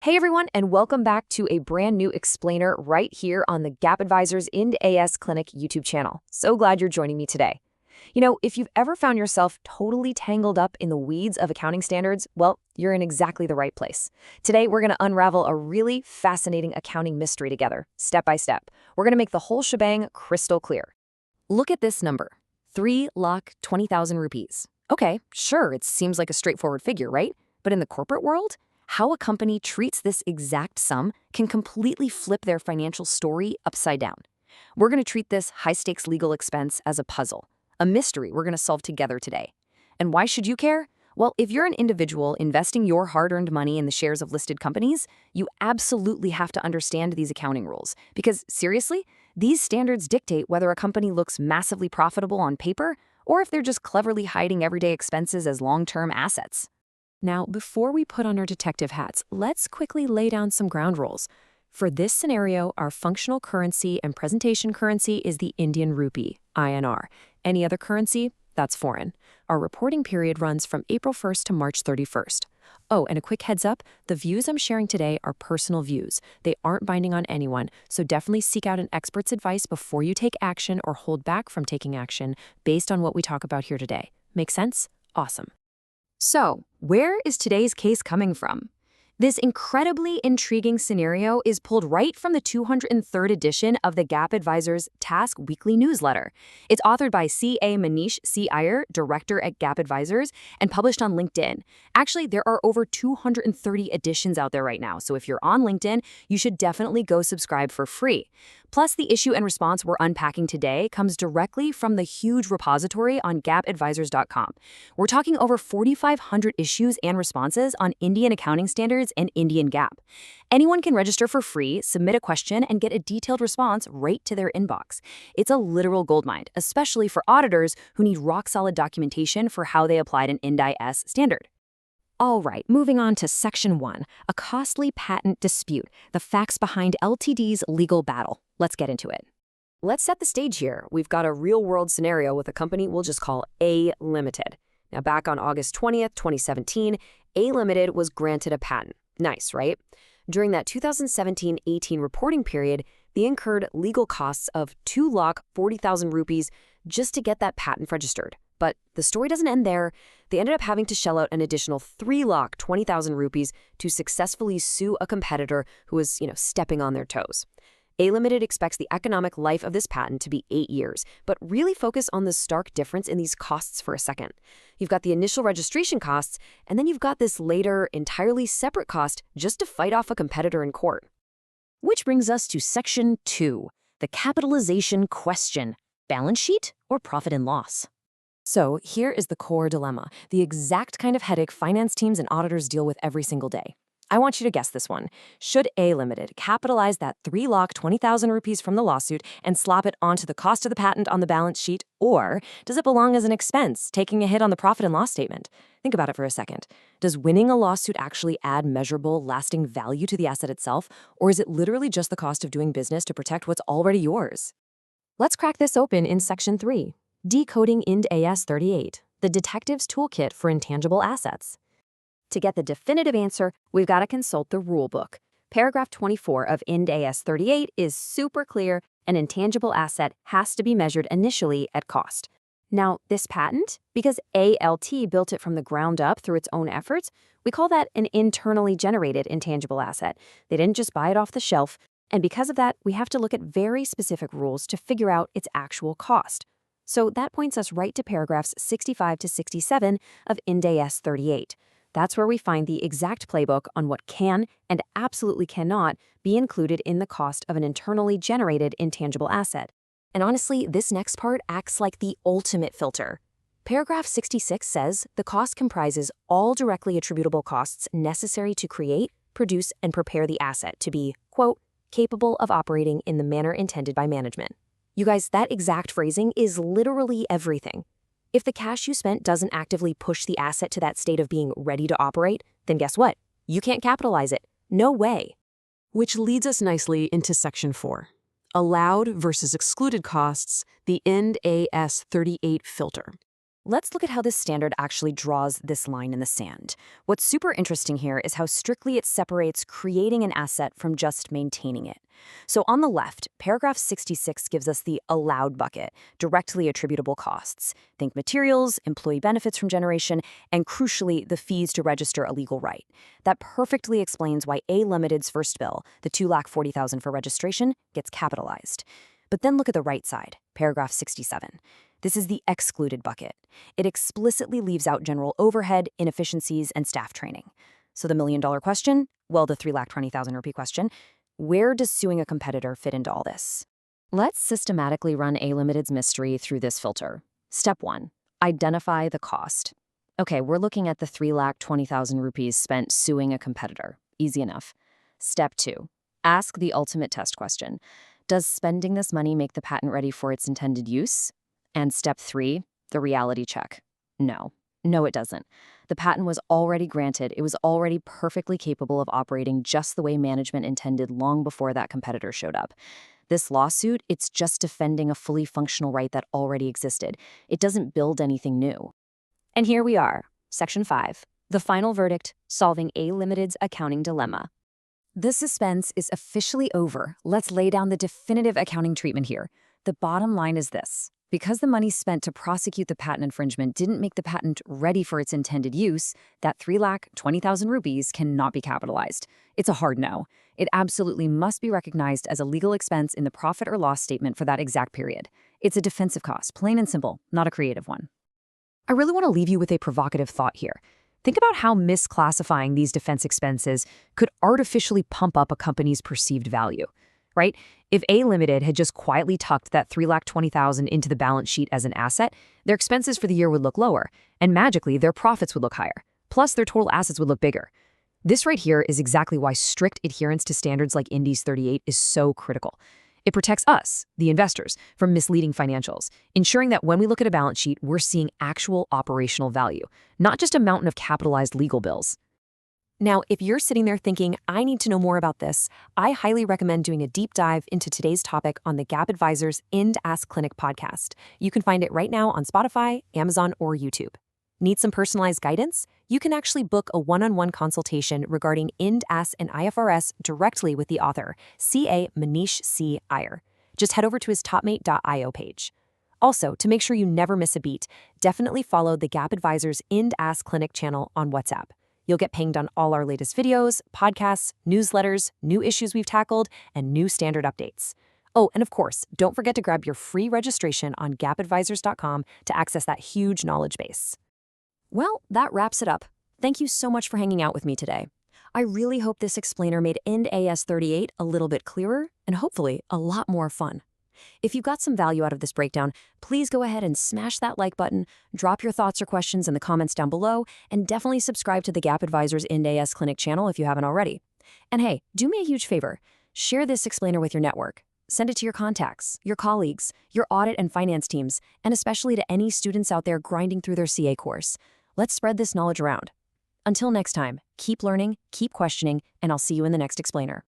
Hey everyone, and welcome back to a brand new explainer right here on the Gap Advisors Ind AS Clinic YouTube channel. So glad you're joining me today. If you've ever found yourself totally tangled up in the weeds of accounting standards, well, you're in exactly the right place. Today, we're going to unravel a really fascinating accounting mystery together, step by step. We're going to make the whole shebang crystal clear. Look at this number, 3,20,000 rupees. Okay, sure, it seems like a straightforward figure, right? But in the corporate world, how a company treats this exact sum can completely flip their financial story upside down. We're going to treat this high-stakes legal expense as a puzzle, a mystery we're going to solve together today. And why should you care? Well, if you're an individual investing your hard-earned money in the shares of listed companies, you absolutely have to understand these accounting rules. Because, seriously, these standards dictate whether a company looks massively profitable on paper or if they're just cleverly hiding everyday expenses as long-term assets. Now, before we put on our detective hats, let's quickly lay down some ground rules. For this scenario, our functional currency and presentation currency is the Indian rupee, INR. Any other currency? That's foreign. Our reporting period runs from April 1st to March 31st. Oh, and a quick heads up, the views I'm sharing today are personal views. They aren't binding on anyone, so definitely seek out an expert's advice before you take action or hold back from taking action based on what we talk about here today. Make sense? Awesome. So, where is today's case coming from? This incredibly intriguing scenario is pulled right from the 203rd edition of the Gap Advisors Task Weekly newsletter. It's authored by C.A. Manish C. Iyer, director at Gap Advisors, and published on LinkedIn. Actually, there are over 230 editions out there right now, so if you're on LinkedIn, you should definitely go subscribe for free. Plus, the issue and response we're unpacking today comes directly from the huge repository on gapadvisors.com. We're talking over 4,500 issues and responses on Indian accounting standards and Indian GAAP. Anyone can register for free, submit a question, and get a detailed response right to their inbox. It's a literal goldmine, especially for auditors who need rock-solid documentation for how they applied an Ind AS standard. All right, moving on to Section 1, a costly patent dispute, the facts behind LTD's legal battle. Let's get into it. Let's set the stage here. We've got a real-world scenario with a company we'll just call A Limited. Now, back on August 20th, 2017, A Limited was granted a patent. Nice, right? During that 2017-18 reporting period, they incurred legal costs of 2,40,000 rupees just to get that patent registered. But the story doesn't end there. They ended up having to shell out an additional 3,20,000 rupees to successfully sue a competitor who was, stepping on their toes. A Limited expects the economic life of this patent to be 8 years, but really focus on the stark difference in these costs for a second. You've got the initial registration costs, and then you've got this later, entirely separate cost just to fight off a competitor in court. Which brings us to Section 2, the capitalization question, balance sheet or profit and loss? So here is the core dilemma, the exact kind of headache finance teams and auditors deal with every single day. I want you to guess this one. Should A Limited capitalize that 3,20,000 rupees from the lawsuit and slap it onto the cost of the patent on the balance sheet, or does it belong as an expense, taking a hit on the profit and loss statement? Think about it for a second. Does winning a lawsuit actually add measurable, lasting value to the asset itself, or is it literally just the cost of doing business to protect what's already yours? Let's crack this open in Section 3, Decoding Ind AS 38, the detective's toolkit for intangible assets. To get the definitive answer, we've got to consult the rulebook. Paragraph 24 of Ind AS 38 is super clear. An intangible asset has to be measured initially at cost. Now, this patent, because ALT built it from the ground up through its own efforts, we call that an internally generated intangible asset. They didn't just buy it off the shelf, and because of that, we have to look at very specific rules to figure out its actual cost. So that points us right to paragraphs 65 to 67 of Ind AS 38. That's where we find the exact playbook on what can and absolutely cannot be included in the cost of an internally generated intangible asset. And honestly, this next part acts like the ultimate filter. Paragraph 66 says the cost comprises all directly attributable costs necessary to create, produce, and prepare the asset to be, quote, capable of operating in the manner intended by management. You guys, that exact phrasing is literally everything. If the cash you spent doesn't actively push the asset to that state of being ready to operate, then guess what? You can't capitalize it. No way. Which leads us nicely into Section 4, allowed versus excluded costs, the Ind AS 38 filter. let's look at how this standard actually draws this line in the sand. What's super interesting here is how strictly it separates creating an asset from just maintaining it. So on the left, paragraph 66 gives us the allowed bucket, directly attributable costs. Think materials, employee benefits from generation, and crucially, the fees to register a legal right. That perfectly explains why A Limited's first bill, the $240,000 for registration, gets capitalized. But then look at the right side, paragraph 67. This is the excluded bucket. It explicitly leaves out general overhead, inefficiencies, and staff training. So the million-dollar question? Well, the 3,20,000 rupee question. Where does suing a competitor fit into all this? Let's systematically run A Limited's mystery through this filter. Step 1. Identify the cost. Okay, we're looking at the 3,20,000 rupees spent suing a competitor. Easy enough. Step 2. Ask the ultimate test question. Does spending this money make the patent ready for its intended use? And step 3, the reality check. No, it doesn't. The patent was already granted. It was already perfectly capable of operating just the way management intended long before that competitor showed up. This lawsuit, it's just defending a fully functional right that already existed. It doesn't build anything new. And here we are, Section 5, the final verdict, solving A Limited's accounting dilemma. The suspense is officially over. Let's lay down the definitive accounting treatment here. The bottom line is this. Because the money spent to prosecute the patent infringement didn't make the patent ready for its intended use, that 3,20,000 rupees cannot be capitalized. It's a hard no. It absolutely must be recognized as a legal expense in the profit or loss statement for that exact period. It's a defensive cost, plain and simple, not a creative one. I really want to leave you with a provocative thought here. Think about how misclassifying these defense expenses could artificially pump up a company's perceived value, right? If A Limited had just quietly tucked that 3,20,000 into the balance sheet as an asset, their expenses for the year would look lower, and magically their profits would look higher. Plus, their total assets would look bigger. This right here is exactly why strict adherence to standards like Ind AS 38 is so critical. It protects us, the investors, from misleading financials, ensuring that when we look at a balance sheet, we're seeing actual operational value, not just a mountain of capitalized legal bills. Now, if you're sitting there thinking, I need to know more about this, I highly recommend doing a deep dive into today's topic on the Gap Advisors Ind AS Clinic podcast. You can find it right now on Spotify, Amazon, or YouTube. Need some personalized guidance? You can actually book a one-on-one consultation regarding Ind AS and IFRS directly with the author, C.A. Manish C. Iyer. Just head over to his topmate.io page. Also, to make sure you never miss a beat, definitely follow the Gap Advisors Ind AS Clinic channel on WhatsApp. You'll get pinged on all our latest videos, podcasts, newsletters, new issues we've tackled, and new standard updates. Oh, and of course, don't forget to grab your free registration on gapadvisors.com to access that huge knowledge base. Well, that wraps it up. Thank you so much for hanging out with me today. I really hope this explainer made Ind AS 38 a little bit clearer and hopefully a lot more fun. If you got some value out of this breakdown, please go ahead and smash that like button, drop your thoughts or questions in the comments down below, and definitely subscribe to the Gap Advisors Ind AS Clinic channel if you haven't already. And hey, do me a huge favor. Share this explainer with your network. Send it to your contacts, your colleagues, your audit and finance teams, and especially to any students out there grinding through their CA course. Let's spread this knowledge around. Until next time, keep learning, keep questioning, and I'll see you in the next explainer.